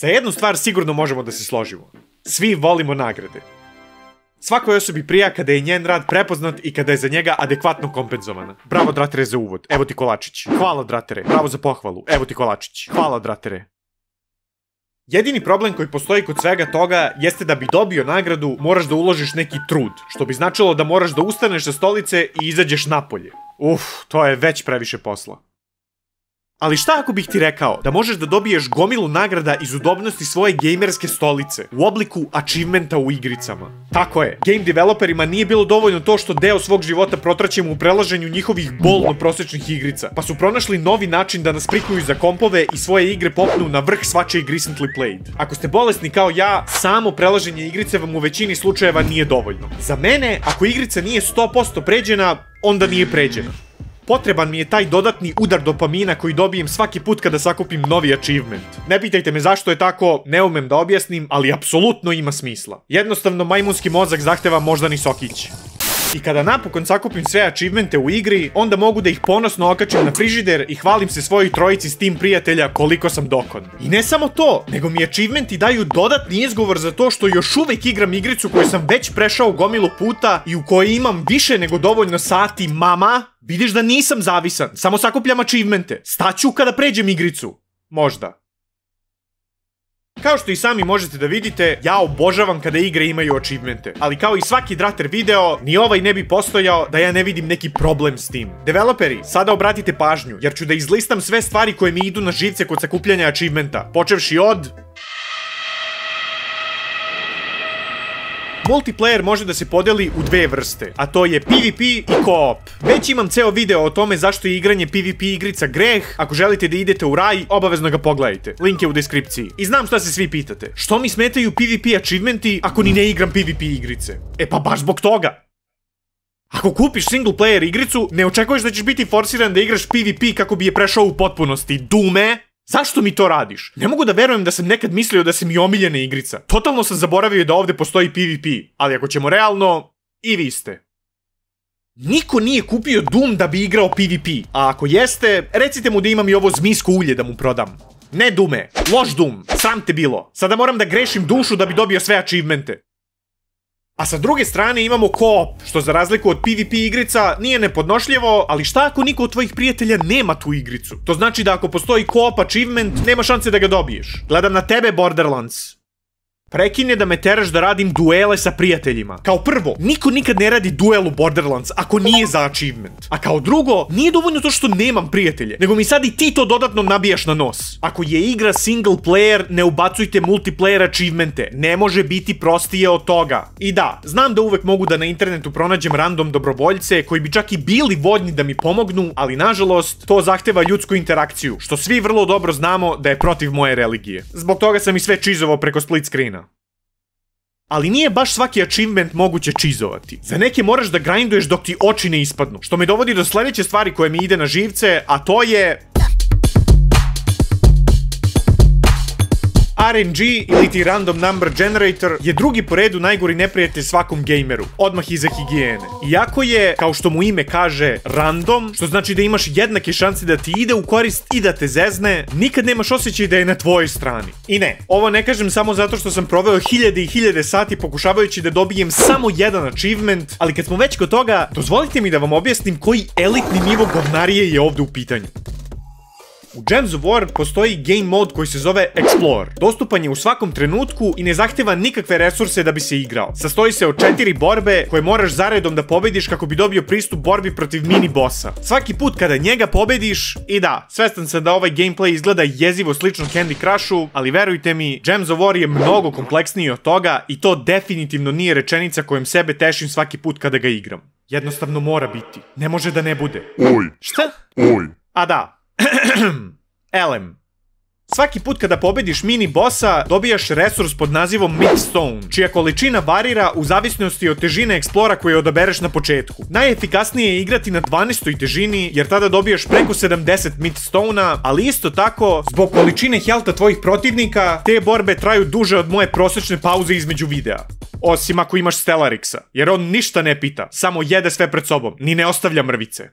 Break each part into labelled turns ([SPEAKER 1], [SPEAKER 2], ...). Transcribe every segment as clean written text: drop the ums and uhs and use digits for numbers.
[SPEAKER 1] Za jednu stvar sigurno možemo da se složimo. Svi volimo nagrade. Svakoj osobi prija kada je njen rad prepoznat i kada je za njega adekvatno kompenzovana. Bravo, Dratere, za uvod. Evo ti kolačić. Hvala, Dratere. Bravo za pohvalu. Evo ti kolačić. Hvala, Dratere. Jedini problem koji postoji kod svega toga jeste da bi dobio nagradu moraš da uložiš neki trud, što bi značilo da moraš da ustaneš sa stolice i izađeš napolje. To je već previše posla. Ali šta ako bih ti rekao da možeš da dobiješ gomilu nagrada iz udobnosti svoje gejmerske stolice u obliku achievementa u igricama? Tako je, game developerima nije bilo dovoljno to što deo svog života protraćemo u prelaženju njihovih bolno prosečnih igrica, pa su pronašli novi način da nas prikuju za kompove i svoje igre popnu na vrh svačijeg recently played. Ako ste bolesni kao ja, samo prelaženje igrice vam u većini slučajeva nije dovoljno. Za mene, ako igrica nije 100% pređena, onda nije pređena. Potreban mi je taj dodatni udar dopamina koji dobijem svaki put kada sakupim novi achievement. Ne pitajte me zašto je tako, ne umem da objasnim, ali apsolutno ima smisla. Jednostavno, majmunski mozak zahteva moždani sokić. I kada napokon sakupim sve achievemente u igri, onda mogu da ih ponosno okačim na frižider i hvalim se svojoj trojici Steam prijatelja koliko sam dokon. I ne samo to, nego mi achievementi daju dodatni izgovor za to što još uvek igram igricu koju sam već prešao gomilu puta i u kojoj imam više nego dovoljno sati. Mama, vidiš da nisam zavisan, samo sakupljam achievemente. Staću kada pređem igricu. Možda. Kao što i sami možete da vidite, ja obožavam kada igre imaju achievemente, ali kao i svaki Drater video, ni ovaj ne bi postojao da ja ne vidim neki problem s tim. Developeri, sada obratite pažnju, jer ću da izlistam sve stvari koje mi idu na živce kod sakupljanja achievementa, počevši od... Multiplayer može da se podeli u dve vrste, a to je PvP i co-op. Već imam ceo video o tome zašto je igranje PvP igrica greh. Ako želite da idete u raj, obavezno ga pogledajte. Link je u deskripciji. I znam šta se svi pitate. Što mi smetaju PvP achievementi ako ni ne igram PvP igrice? E pa baš zbog toga. Ako kupiš single player igricu, ne očekuješ da ćeš biti forsiran da igraš PvP kako bi je prešao u potpunosti. Dume! Zašto mi to radiš? Ne mogu da verujem da sam nekad mislio da si mi omiljena igrica. Totalno sam zaboravio da ovde postoji PvP, ali ako ćemo realno, i vi ste. Niko nije kupio Doom da bi igrao PvP, a ako jeste, recite mu da imam i ovo zmijsko ulje da mu prodam. Ne Dume, loš Doom, sram te bilo. Sada moram da grešim dušu da bi dobio sve achievemente. A sa druge strane imamo co-op, što za razliku od PvP igrica nije nepodnošljivo, ali šta ako niko od tvojih prijatelja nema tu igricu? To znači da ako postoji co-op achievement, nema šanse da ga dobiješ. Gledam na tebe, Borderlands. Prekine da me teraš da radim duele sa prijateljima. Kao prvo, niko nikad ne radi duel u Borderlands ako nije za achievement. A kao drugo, nije dovoljno to što nemam prijatelje, nego mi sad i ti to dodatno nabijaš na nos. Ako je igra single player, ne ubacujte multiplayer achievemente. Ne može biti prostije od toga. I da, znam da uvek mogu da na internetu pronađem random dobrovoljce koji bi čak i bili voljni da mi pomognu, ali nažalost, to zahteva ljudsku interakciju, što svi vrlo dobro znamo da je protiv moje religije. Zbog toga sam i sve čizovao preko split screena. Ali nije baš svaki achievement moguće čizovati. Za neke moraš da grinduješ dok ti oči ne ispadnu. Što me dovodi do sledeće stvari koje mi ide na živce, a to je... RNG ili ti Random Number Generator je drugi po redu najgori neprijatelj svakom gameru, odmah iza higijene. Iako je, kao što mu ime kaže, random, što znači da imaš jednake šanse da ti ide u korist i da te zezne, nikad nemaš osjećaj da je na tvojoj strani. I ne, ovo ne kažem samo zato što sam proveo hiljade i hiljade sati pokušavajući da dobijem samo jedan achievement, ali kad smo već kod toga, dozvolite mi da vam objasnim koji elitni nivo govnarije je ovde u pitanju. U Gems of War postoji game mode koji se zove Explore. Dostupan je u svakom trenutku i ne zahteva nikakve resurse da bi se igrao. Sastoji se od 4 borbe koje moraš zaredom da pobediš kako bi dobio pristup borbi protiv mini bossa. Svaki put kada njega pobediš, i da, svestan sam da ovaj gameplay izgleda jezivo slično Candy Crushu, ali verujte mi, Gems of War je mnogo kompleksniji od toga i to definitivno nije rečenica kojom sebe tešim svaki put kada ga igram. Jednostavno mora biti. Ne može da ne bude.
[SPEAKER 2] Oj.
[SPEAKER 1] Šta?
[SPEAKER 2] Oj.
[SPEAKER 1] A da. Elem. Svaki put kada pobediš mini bossa, dobijaš resurs pod nazivom Midstone, čija količina varira u zavisnosti od težine eksplora koje odabereš na početku. Najefikasnije je igrati na 12. težini, jer tada dobijaš preko 70 Midstona, ali isto tako, zbog količine healtha tvojih protivnika, te borbe traju duže od moje prosečne pauze između videa. Osim ako imaš Stellarixa, jer on ništa ne pita, samo jede sve pred sobom, ni ne ostavlja mrvice.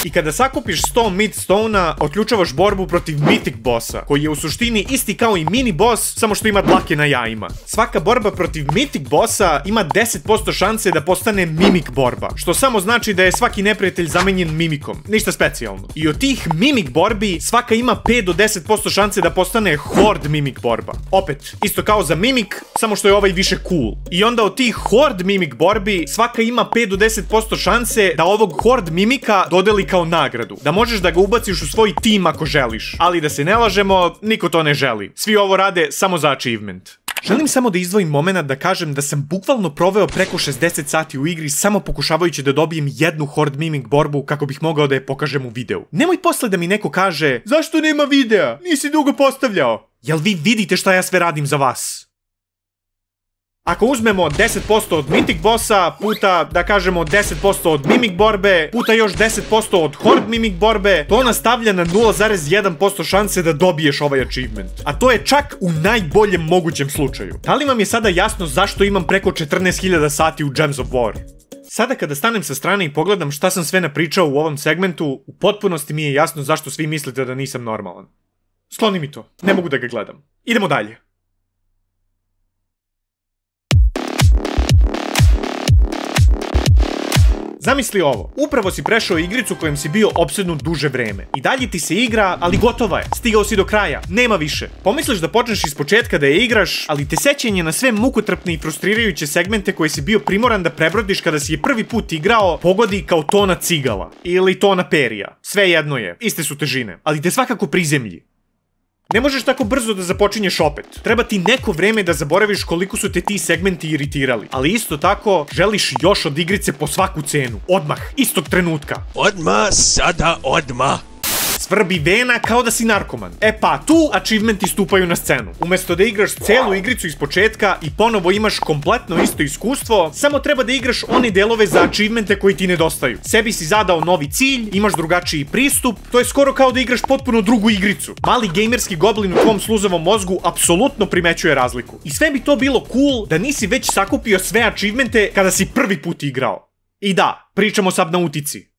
[SPEAKER 1] I kada sakupiš 100 Myth Stone-a, otključavaš borbu protiv Mythic bossa, koji je u suštini isti kao i mini boss, samo što ima dlake na jajima. Svaka borba protiv Mythic bossa ima 10% šanse da postane Mimic borba, što samo znači da je svaki neprijatelj zamenjen mimikom. Ništa specijalno. I od tih Mimic borbi, svaka ima 5 do 10% šanse da postane Horde Mimic borba. Opet, isto kao za Mimic, samo što je ovaj više cool. I onda od tih Horde Mimic borbi, svaka ima 5 do 10% šanse da ovog Horde Mimika dodeli kao nagradu. Da možeš da ga ubaciš u svoj tim ako želiš. Ali da se ne lažemo, niko to ne želi. Svi ovo rade samo za achievement. Želim samo da izdvojim moment da kažem da sam bukvalno proveo preko 60 sati u igri samo pokušavajući da dobijem jednu Horde Mimic borbu kako bih mogao da je pokažem u videu. Nemoj posle da mi neko kaže zašto nema videa? Nisi dugo postavljao. Jel vi vidite šta ja sve radim za vas? Ako uzmemo 10% od Mythic bossa, puta, da kažemo 10% od Mimic borbe, puta još 10% od Horde Mimic borbe, to nas stavlja na 0,1% šanse da dobiješ ovaj achievement. A to je čak u najboljem mogućem slučaju. Da li vam je sada jasno zašto imam preko 14.000 sati u Gems of War? Sada kada stanem sa strane i pogledam šta sam sve napričao u ovom segmentu, u potpunosti mi je jasno zašto svi mislite da nisam normalan. Skloni mi to, ne mogu da ga gledam. Idemo dalje. Zamisli ovo, upravo si prešao igricu kojom si bio opsednut duže vreme. I dalje ti se igra, ali gotova je. Stigao si do kraja, nema više. Pomisliš da počneš iz početka da je igraš, ali te sećanje na sve mukotrpne i frustrirajuće segmente koje si bio primoran da prebrodiš kada si je prvi put igrao, pogodi kao tona cigala. Ili tona perija. Sve jedno je, iste su težine. Ali te svakako prizemlji. Ne možeš tako brzo da započinješ opet. Treba ti neko vreme da zaboraviš koliko su te ti segmenti iritirali. Ali isto tako, želiš još od igrice po svaku cenu. Odmah, istog trenutka.
[SPEAKER 2] Odmah, sada odmah.
[SPEAKER 1] Svrbi vena kao da si narkoman. E pa, tu achievementi stupaju na scenu. Umesto da igraš celu igricu iz početka i ponovo imaš kompletno isto iskustvo, samo treba da igraš one delove za achievemente koji ti nedostaju. Sebi si zadao novi cilj, imaš drugačiji pristup, to je skoro kao da igraš potpuno drugu igricu. Mali gejmerski goblin u tvom sluzavom mozgu apsolutno primećuje razliku. I sve bi to bilo cool da nisi već sakupio sve achievemente kada si prvi put igrao. I da, pričamo sad na utici.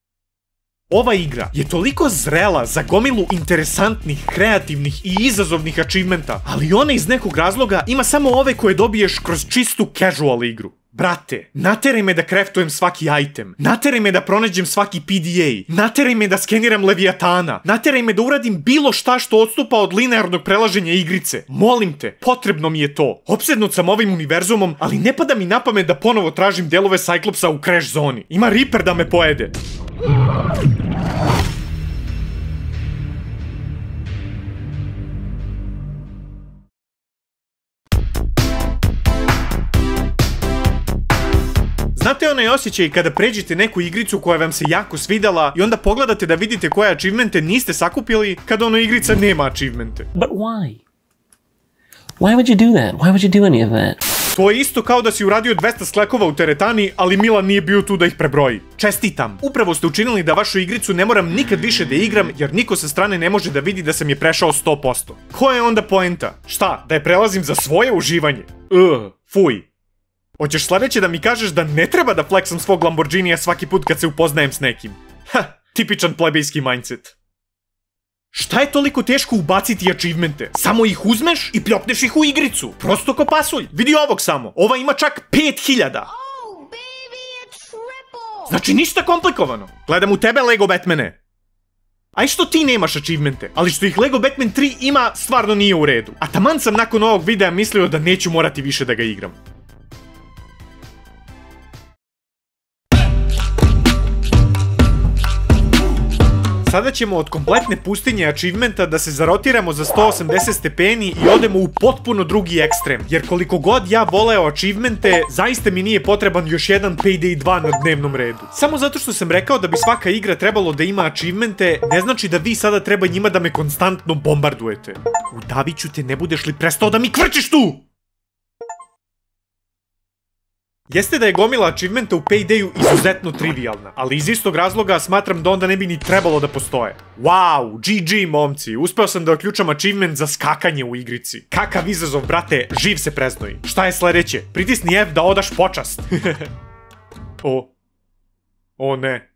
[SPEAKER 1] Ova igra je toliko zrela za gomilu interesantnih, kreativnih i izazovnih achievementa, ali ona iz nekog razloga ima samo ove koje dobiješ kroz čistu casual igru. Brate, nateraj me da craftujem svaki item, nateraj me da pronađem svaki PDA, nateraj me da skeniram Leviatana, nateraj me da uradim bilo šta što odstupa od linearnog prelaženja igrice. Molim te, potrebno mi je to. Opsednut sam ovim univerzumom, ali ne pada mi na pamet da ponovo tražim delove Cyclopsa u crash zoni. Ima Reaper da me pojede. Znate onaj osjećaj kada pređete neku igricu koja vam se jako svidela i onda pogledate da vidite koje achievemente niste sakupili kada ono igrica nema achievemente?
[SPEAKER 3] But why? Why would you do that? Why would you do any of that?
[SPEAKER 1] To je isto kao da si uradio 200 sklekova u teretani, ali Milan nije bio tu da ih prebroji. Čestitam! Upravo ste učinili da vašu igricu ne moram nikad više da igram, jer niko sa strane ne može da vidi da sam je prešao 100%. Koja je onda poenta? Šta? Da je prelazim za svoje uživanje? Fuj. Hoćeš sledeće da mi kažeš da ne treba da fleksam svog Lamborghinija svaki put kad se upoznajem s nekim? Ha, tipičan plebejski mindset. Šta je toliko teško ubaciti achievemente? Samo ih uzmeš i pljopneš ih u igricu. Prosto ko pasulj. Vidi ovog samo. Ova ima čak 5000. Znači ništa komplikovano. Gledam u tebe, Lego Batmane. Aj što ti nemaš achievemente, ali što ih Lego Batman 3 ima, stvarno nije u redu. A taman sam nakon ovog videa mislio da neću morati više da ga igram. Sada ćemo od kompletne pustinje achievementa da se zarotiramo za 180 stepeni i odemo u potpuno drugi ekstrem. Jer koliko god ja voleo achievemente, zaista mi nije potreban još jedan Payday 2 na dnevnom redu. Samo zato što sam rekao da bi svaka igra trebalo da ima achievemente, ne znači da vi sada treba njima da me konstantno bombardujete. Udavit ću te, ne budeš li prestao da mi kvrčiš tu! Jeste da je gomila achievementa u Paydayu izuzetno trivialna, ali iz istog razloga smatram da onda ne bi ni trebalo da postoje. Wow, GG momci, uspeo sam da otključam achievement za skakanje u igrici. Kakav izazov, brate, živ se preznoji. Šta je sledeće? Pritisni F da odaš počast. O ne.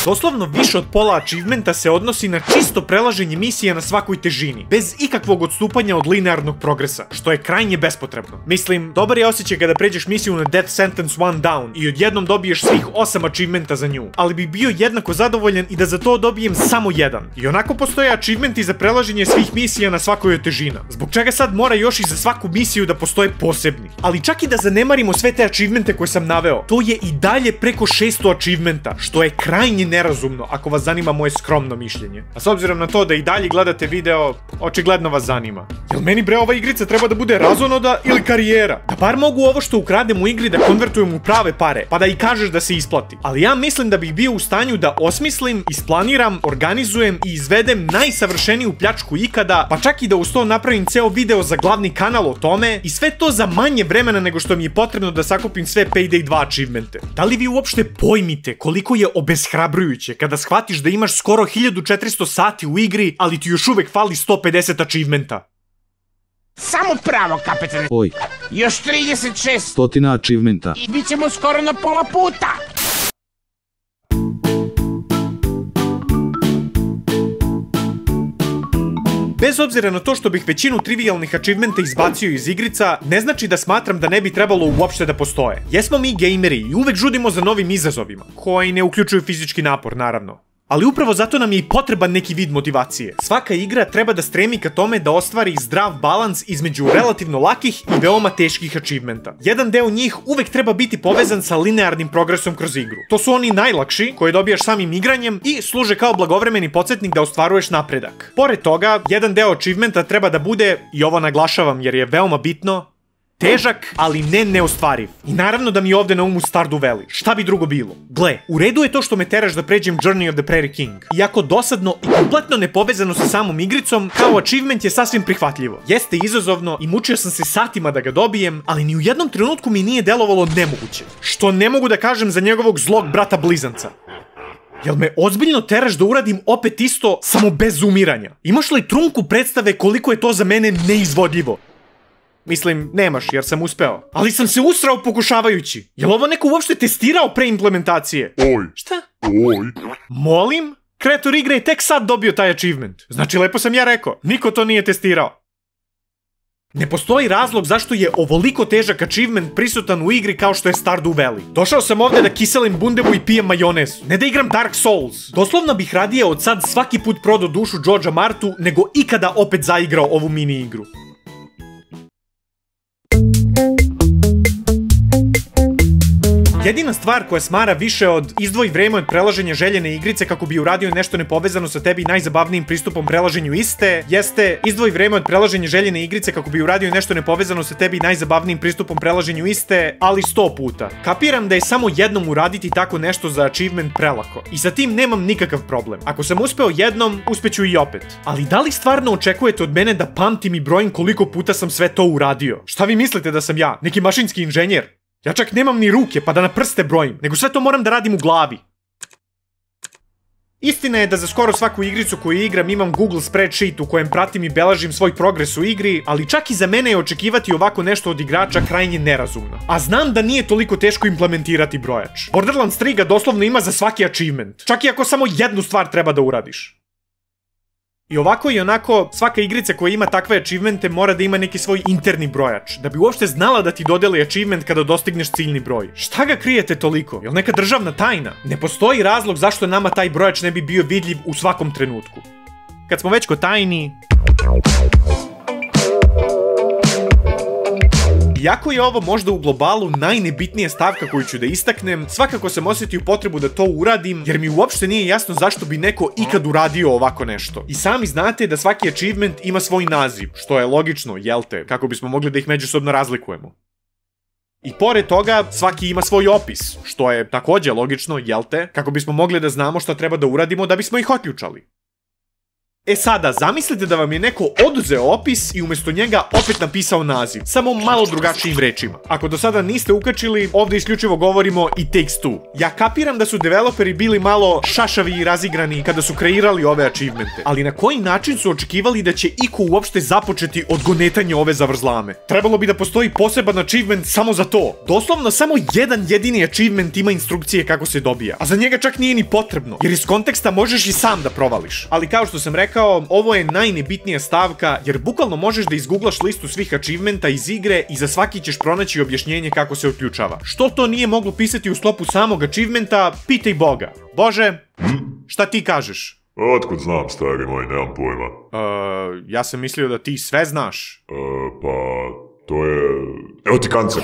[SPEAKER 1] Doslovno više od pola achievementa se odnosi na čisto prelaženje misija na svakoj težini, bez ikakvog odstupanja od linearnog progresa, što je krajnje bespotrebno. Mislim, dobar je osjećaj kada pređeš misiju na Death Sentence 1 Down i odjednom dobiješ svih 8 achievementa za nju, ali bi bio jednako zadovoljan i da za to dobijem samo jedan. I onako postoje achievementi za prelaženje svih misija na svakoj od težina, zbog čega sad mora još i za svaku misiju da postoje posebni. Ali čak i da zanemarimo sve te achievemente koje sam naveo, to je i dalje preko 600 achievementa, što je krajnje nerazumno ako vas zanima moje skromno mišljenje. A s obzirom na to da i dalje gledate video, očigledno vas zanima. Jel meni bre ova igrica treba da bude razonoda ili karijera? Da bar mogu ovo što ukradem u igri da konvertujem u prave pare, pa da i kažeš da se isplati. Ali ja mislim da bih bio u stanju da osmislim, isplaniram, organizujem i izvedem najsavršeniju pljačku ikada, pa čak i da uz to napravim ceo video za glavni kanal o tome i sve to za manje vremena nego što mi je potrebno da sakupim sve Payday 2 achievemente. Da li vi uopšte pojmite koliko je obeshrabrujuće kada shvatiš da imaš skoro 1400 sati u igri, ali ti još uvek fali 150 achievementa?
[SPEAKER 4] Samo pravo, kapetane.
[SPEAKER 5] Oj,
[SPEAKER 4] Još 36
[SPEAKER 5] stotina achievementa.
[SPEAKER 4] i bit ćemo skoro na pola puta.
[SPEAKER 1] Bez obzira na to što bih većinu trivialnih achievementa izbacio iz igrica, ne znači da smatram da ne bi trebalo uopšte da postoje. Jesmo mi gejmeri i uvek žudimo za novim izazovima, koji ne uključuju fizički napor, naravno. Ali upravo zato nam je i potreban neki vid motivacije. Svaka igra treba da stremi ka tome da ostvari zdrav balans između relativno lakih i veoma teških achievementa. Jedan deo njih uvek treba biti povezan sa linearnim progresom kroz igru. To su oni najlakši, koje dobijaš samim igranjem i služe kao blagovremeni podsjetnik da ostvaruješ napredak. Pored toga, jedan deo achievementa treba da bude, i ovo naglašavam jer je veoma bitno, težak, ali ne neostvariv. I naravno da mi je ovde na umu Stardew Valley. Šta bi drugo bilo? Gle, u redu je to što me teraš da pređem Journey of the Prairie King. Iako dosadno i kompletno nepovezano sa samom igricom, kao achievement je sasvim prihvatljivo. Jeste izazovno i mučio sam se satima da ga dobijem, ali ni u jednom trenutku mi nije delovalo nemoguće. Što ne mogu da kažem za njegovog zlog brata blizanca. Jel me ozbiljno teraš da uradim opet isto, samo bez umiranja? Imaš li trunku predstave koliko je to za mene neizvodljivo? Mislim, nemaš, jer sam uspeo. Ali sam se usrao pokušavajući. Jel ovo neko uopšte testirao pre implementacije?
[SPEAKER 6] Oj.
[SPEAKER 1] Šta?
[SPEAKER 6] Oj.
[SPEAKER 1] Molim? Kreator igre je tek sad dobio taj achievement. Znači, lepo sam ja rekao. Niko to nije testirao. Ne postoji razlog zašto je ovoliko težak achievement prisutan u igri kao što je Stardew Valley. Došao sam ovde da kiselim bundevu i pijem majonez. Ne da igram Dark Souls. Doslovno bih radije od sad svaki put prodao dušu Georgea Martu nego ikada opet zaigrao ovu mini igru. Jedina stvar koja smara više od izdvoji vreme od prelaženja željene igrice kako bi uradio nešto nepovezano sa tebi najzabavnijim pristupom prelaženju iste, jeste izdvoji vreme od prelaženja željene igrice kako bi uradio nešto nepovezano sa tebi najzabavnijim pristupom prelaženju iste, ali 100 puta. Kapiram da je samo jednom uraditi tako nešto za achievement prelako. I sa tim nemam nikakav problem. Ako sam uspeo jednom, uspeću i opet. Ali da li stvarno očekujete od mene da pamtim i brojim koliko puta sam sve to uradio? Šta vi mislite da sam ja? Neki mašinski inženjer? Ja čak nemam ni ruke pa da na prste brojim, nego sve to moram da radim u glavi. Istina je da za skoro svaku igricu koju igram imam Google spreadsheet u kojem pratim i beležim svoj progres u igri, ali čak i za mene je očekivati ovako nešto od igrača krajnje nerazumno. A znam da nije toliko teško implementirati brojač. Borderlands 3 ga doslovno ima za svaki achievement, čak i ako samo jednu stvar treba da uradiš. I ovako i onako, svaka igrica koja ima takve achievemente mora da ima neki svoj interni brojač, da bi uopšte znala da ti dodeli achievement kada dostigneš ciljni broj. Šta ga krijete toliko? Jel neka državna tajna? Ne postoji razlog zašto nama taj brojač ne bi bio vidljiv u svakom trenutku. Kad smo već kod tajni... Iako je ovo možda u globalu najnebitnija stavka koju ću da istaknem, svakako sam osjetio potrebu da to uradim, jer mi uopšte nije jasno zašto bi neko ikad uradio ovako nešto. I sami znate da svaki achievement ima svoj naziv, što je logično, jel te, kako bismo mogli da ih međusobno razlikujemo. I pored toga, svaki ima svoj opis, što je takođe logično, jel te, kako bismo mogli da znamo šta treba da uradimo da bismo ih otključali. E sada, zamislite da vam je neko oduzeo opis i umjesto njega opet napisao naziv, samo malo drugačijim rečima. Ako do sada niste ukačili, ovdje isključivo govorimo It Takes Two. Ja kapiram da su developeri bili malo šašavi i razigrani kada su kreirali ove achievemente, ali na koji način su očekivali da će iko uopšte započeti odgonetanje ove zavrzlame? Trebalo bi da postoji poseban achievement samo za to. Doslovno samo jedan jedini achievement ima instrukcije kako se dobija, a za njega čak nije ni potrebno, jer iz konteksta možeš i sam da provališ. Ali kao što sam rekao, ovo je najnebitnija stavka, jer bukvalno možeš da izgooglaš listu svih achievementa iz igre i za svaki ćeš pronaći objašnjenje kako se uključava. Što to nije moglo pisati u sklopu samog achievementa, pitaj Boga. Bože, šta ti kažeš?
[SPEAKER 5] Otkud znam, stari moj, nemam pojma.
[SPEAKER 1] Ja sam mislio da ti sve znaš.
[SPEAKER 5] Pa, to je... Evo ti kancer.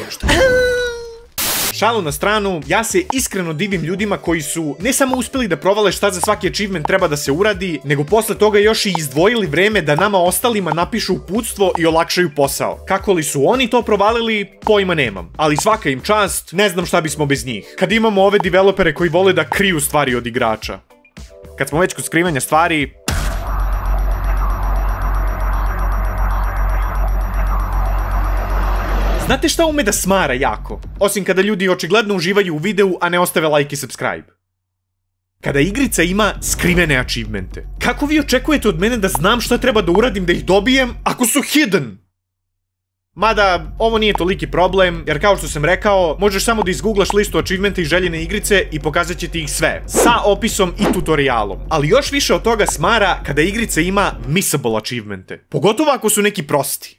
[SPEAKER 1] Šalu na stranu, ja se iskreno divim ljudima koji su ne samo uspjeli da provale šta za svaki achievement treba da se uradi, nego posle toga još i izdvojili vreme da nama ostalima napišu uputstvo i olakšaju posao. Kako li su oni to provalili, pojma nemam. Ali svaka im čast, ne znam šta bismo bez njih. Kad imamo ove developere koji vole da kriju stvari od igrača. Kad smo već kod skrivanja stvari... Znate šta ume da smara jako? Osim kada ljudi očigledno uživaju u videu, a ne ostave like i subscribe. Kada igrica ima skrivene achievemente. Kako vi očekujete od mene da znam šta treba da uradim da ih dobijem ako su hidden? Mada, ovo nije toliki problem, jer kao što sam rekao, možeš samo da izgooglaš listu achievementa i željene igrice i pokazat će ti ih sve, sa opisom i tutorialom. Ali još više od toga smara kada igrica ima missable achievemente. Pogotovo ako su neki prosti.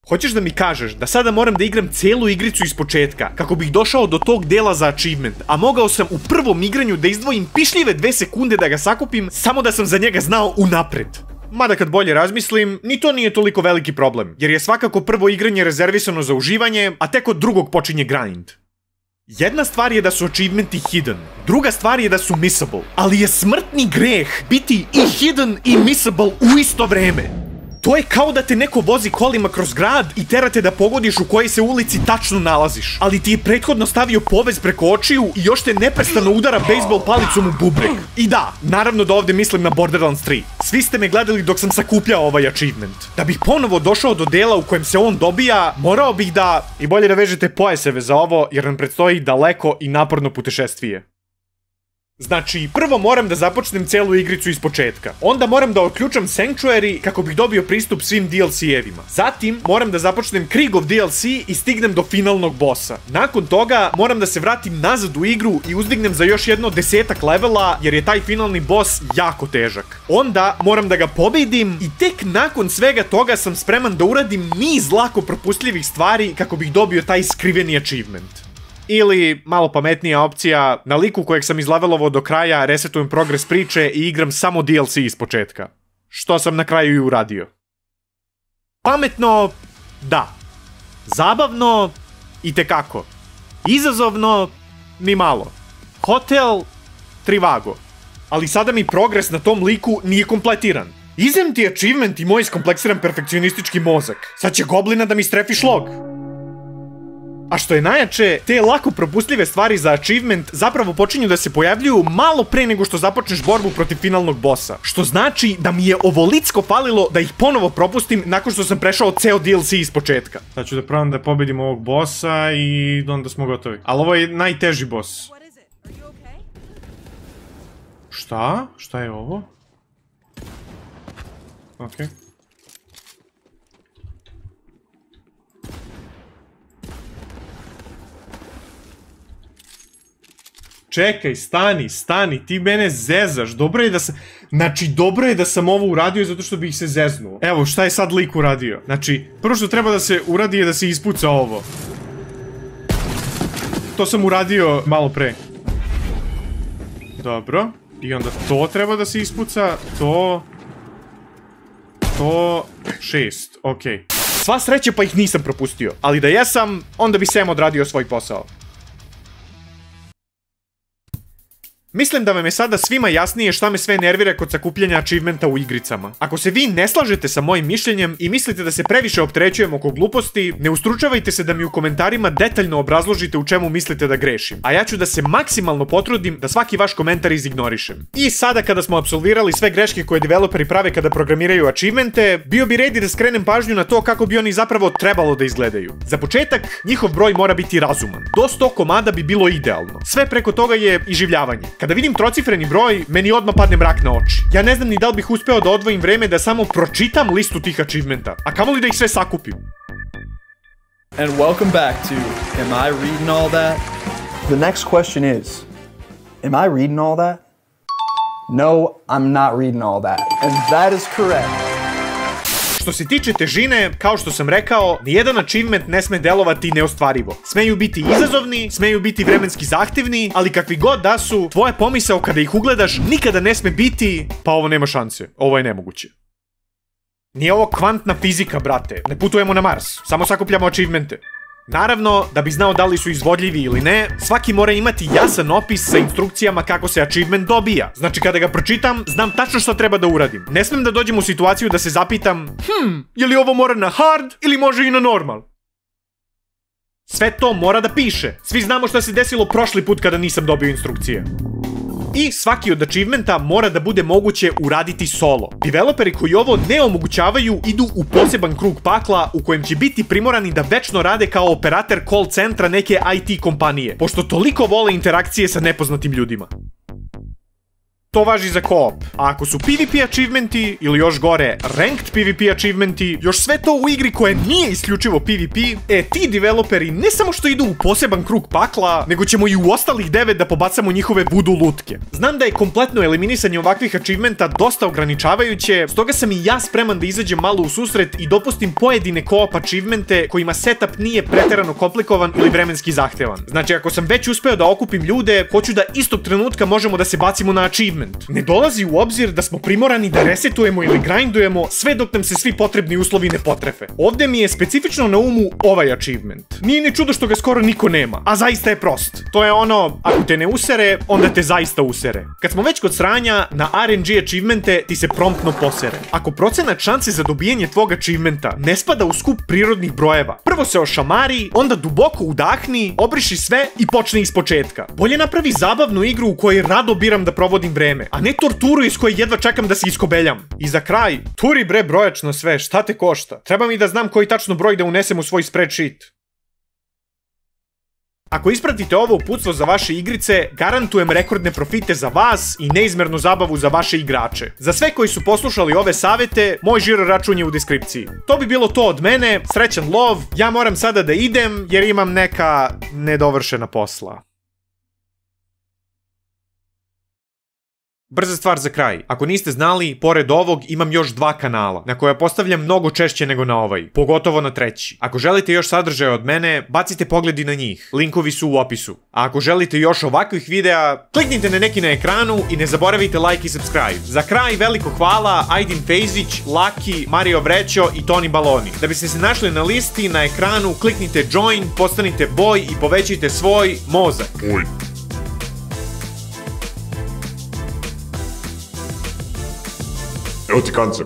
[SPEAKER 1] Hoćeš da mi kažeš da sada moram da igram celu igricu iz početka kako bih došao do tog dela za achievement, a mogao sam u prvom igranju da izdvojim pišljive 2 sekunde da ga sakupim samo da sam za njega znao unapred. Mada kad bolje razmislim, ni to nije toliko veliki problem, jer je svakako prvo igranje rezervisano za uživanje, a tek od drugog počinje grind. Jedna stvar je da su achievementi hidden, druga stvar je da su missable, ali je smrtni greh biti i hidden i missable u isto vreme. To je kao da te neko vozi kolima kroz grad i terate da pogodiš u kojoj se ulici tačno nalaziš, ali ti je prethodno stavio povez preko očiju i još te neprestano udara bejsbol palicom u bubreg. I da, naravno da ovdje mislim na Borderlands 3. Svi ste me gledali dok sam sakupljao ovaj achievement. Da bih ponovo došao do dela u kojem se on dobija, morao bih da... I bolje da vežete pojaseve za ovo, jer nam predstoji daleko i naporno putešestvije. Znači, prvo moram da započnem celu igricu iz početka. Onda moram da otključam Sanctuary kako bih dobio pristup svim DLC-evima. Zatim, moram da započnem Kriegov DLC i stignem do finalnog bossa. Nakon toga, moram da se vratim nazad u igru i uzdignem za još jedno 10-ak levela, jer je taj finalni boss jako težak. Onda, moram da ga pobedim i tek nakon svega toga sam spreman da uradim niz lako propustljivih stvari kako bih dobio taj skriveni achievement. Ili, malo pametnija opcija, na liku kojeg sam izlevelovao do kraja resetujem progres priče i igram samo DLC iz početka. Što sam na kraju i uradio. Pametno, da. Zabavno, itekako. Izazovno, ni malo. Hotel, trivago. Ali sada mi progres na tom liku nije kompletiran. Izem ti achievement i moj iskompleksiran perfekcionistički mozak. Sad će goblina da mi strefi šlog. A što je najjače, te lako propustljive stvari za achievement zapravo počinju da se pojavljuju malo pre nego što započneš borbu protiv finalnog bossa. Što znači da mi je ovolicko falilo da ih ponovo propustim nakon što sam prešao ceo DLC iz početka. Sad ću da probam da pobedim ovog bossa i onda smo gotovi. Ali ovo je najteži boss. Šta? Šta je ovo? Okej. Čekaj, stani, ti mene zezaš, dobro je da sam... Znači, dobro je da sam ovo uradio zato što bih se zeznuo. Evo, šta je sad lik uradio? Znači, prvo što treba da se uradi je da se ispuca ovo. To sam uradio malo pre. Dobro. I onda to treba da se ispuca, to... 6, okej. Sva sreća pa ih nisam propustio, ali da jesam, onda bi Sam odradio svoj posao. Mislim da vam je sada svima jasnije šta me sve nervira kod sakupljanja achievementa u igricama. Ako se vi ne slažete sa mojim mišljenjem i mislite da se previše opterećujem oko gluposti, ne ustručavajte se da mi u komentarima detaljno obrazložite u čemu mislite da grešim, a ja ću da se maksimalno potrudim da svaki vaš komentar izignorišem. I sada kada smo apsolvirali sve greške koje developeri prave kada programiraju achievemente, bio bi red da skrenem pažnju na to kako bi oni zapravo trebalo da izgledaju. Za početak, njihov broj mora biti razuman. Do 100 komada bi bilo idealno. Sve preko toga je iživljavanje. Kada vidim trocifreni broj, meni odmah padne mrak na oči. Ja ne znam ni da li bih uspeo da odvojim vreme da samo pročitam listu tih achievementa, a kamoli da ih sve sakupim.
[SPEAKER 6] And welcome back to Am I Reading All That? The next question is, am I reading all that? No, I'm not reading all that. And that is correct.
[SPEAKER 1] Što se tiče težine, kao što sam rekao, nijedan achievement ne sme delovati neostvarivo. Smeju biti izazovni, smeju biti vremenski zahtevni, ali kakvi god da su, tvoja pomisao kada ih ugledaš nikada ne sme biti, pa ovo nema šanse, ovo je nemoguće. Nije ovo kvantna fizika, brate, ne putujemo na Mars, samo sakupljamo achievemente. Naravno, da bi znao da li su izvodljivi ili ne, svaki mora imati jasan opis sa instrukcijama kako se achievement dobija. Znači kada ga pročitam, znam tačno što treba da uradim. Ne smem da dođem u situaciju da se zapitam, je li ovo mora na hard ili može i na normal? Sve to mora da piše. Svi znamo šta se desilo prošli put kada nisam dobio instrukcije. I svaki od achievementa mora da bude moguće uraditi solo. Developeri koji ovo ne omogućavaju idu u poseban krug pakla u kojem će biti primorani da večno rade kao operator call centra neke IT kompanije, pošto toliko vole interakcije sa nepoznatim ljudima. To važi za co-op. A ako su PvP achievementi, ili još gore, ranked PvP achievementi, još sve to u igri koja nije isključivo PvP, ti developeri ne samo što idu u poseban krug pakla, nego ćemo i u ostalih 9 da pobacamo njihove voodoo lutke. Znam da je kompletno eliminisanje ovakvih achievementa dosta ograničavajuće, stoga sam i ja spreman da izađem malo u susret i dopustim pojedine co-op achievemente kojima setup nije preterano komplikovan ili vremenski zahtevan. Znači, ako sam već uspeo da okupim ljude, hoću da istog trenutka možemo da se bacimo na achievement. Ne dolazi u obzir da smo primorani da resetujemo ili grindujemo sve dok nam se svi potrebni uslovi ne potrefe. Ovde mi je specifično na umu ovaj achievement. Nije ni čudo što ga skoro niko nema, a zaista je prost. To je ono, ako te ne usere, onda te zaista usere. Kad smo već kod sranja, na RNG achievemente ti se promptno posere. Ako procenat šanse za dobijanje tvog achievementa ne spada u skup prirodnih brojeva, prvo se ošamari, onda duboko udahni, obriši sve i počne ispočetka. Bolje napravi zabavnu igru u kojoj rado biram da provodim vreme, a ne torturu iz koje jedva čekam da se iskobeljam. I za kraj, turi bre brojačno sve, šta te košta? Treba mi da znam koji tačno broj da unesem u svoj spreadsheet. Ako ispratite ovo uputstvo za vaše igrice, garantujem rekordne profite za vas i neizmernu zabavu za vaše igrače. Za sve koji su poslušali ove savete, moj žiro račun je u deskripciji. To bi bilo to od mene, srećan lov, ja moram sada da idem jer imam neka nedovršena posla. Brza stvar za kraj. Ako niste znali, pored ovog imam još 2 kanala, na koja postavljam mnogo češće nego na ovaj, pogotovo na treći. Ako želite još sadržaja od mene, bacite pogledi na njih, linkovi su u opisu. A ako želite još ovakvih videa, kliknite na neki na ekranu i ne zaboravite like i subscribe. Za kraj veliko hvala Aydin Fejzić, Laki, Mario Vrećo i Toni Baloni. Da biste se našli na listi, na ekranu kliknite join, postanite boj i povećajte svoj mozak.
[SPEAKER 5] Oj. Evo ti kancer.